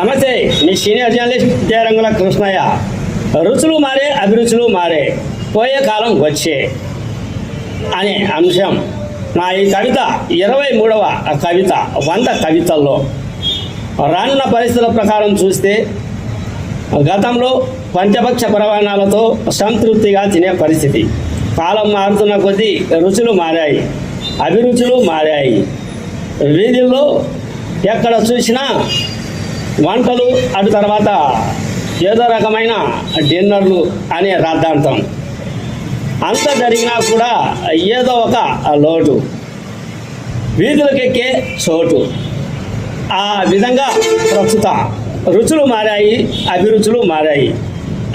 నమస్తే, మీ senior journalist జయరంగుల Krishnaiah. రుచులు మారే, అభిరుచులు మారే, పోయే కాలం వచ్చే అనే అంశం నా ఈ కవిత 23వ కవిత 100 కవితల్లో. రానున్న పరిస్థితుల ప్రకారం చూస్తే గతంలో పంచపక్ష ప్రమాణాలతో సంతృప్తిగా తినే పరిస్థితి. కాలం మారుతున్న కొద్దీ రుచులు మారాయి, అభిరుచులు మారాయి. వీధుల్లో ఎక్కడ చూసినా వంటలు, అటు తర్వాత ఏదో రకమైన డిన్నర్లు అనే రాద్ధాంతం. అంత జరిగినా కూడా ఏదో ఒక లోటు, వీధులకెక్కే చోటు. ఆ విధంగా ప్రస్తుత రుచులు మారాయి, అభిరుచులు మారాయి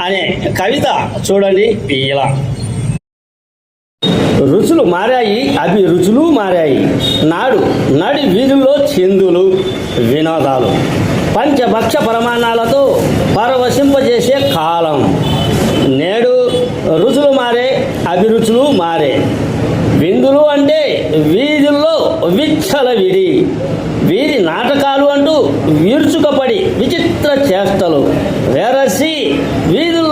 అనే కవిత చూడండి ఇలా. రుచులు మారాయి, అభిరుచులు మారాయి. నాడు నడి వీధుల్లో చిందులు, వినోదాలు, పంచభక్ష ప్రమాణాలతో పరవశింపజేసే కాలం. నేడు రుచులు మారే, అభిరుచులు మారే. విందులు అంటే వీధుల్లో విచ్చలవిడి, వీధి నాటకాలు అంటూ వీర్చుకపడి విచిత్ర చేష్టలు వేరసి వీధుల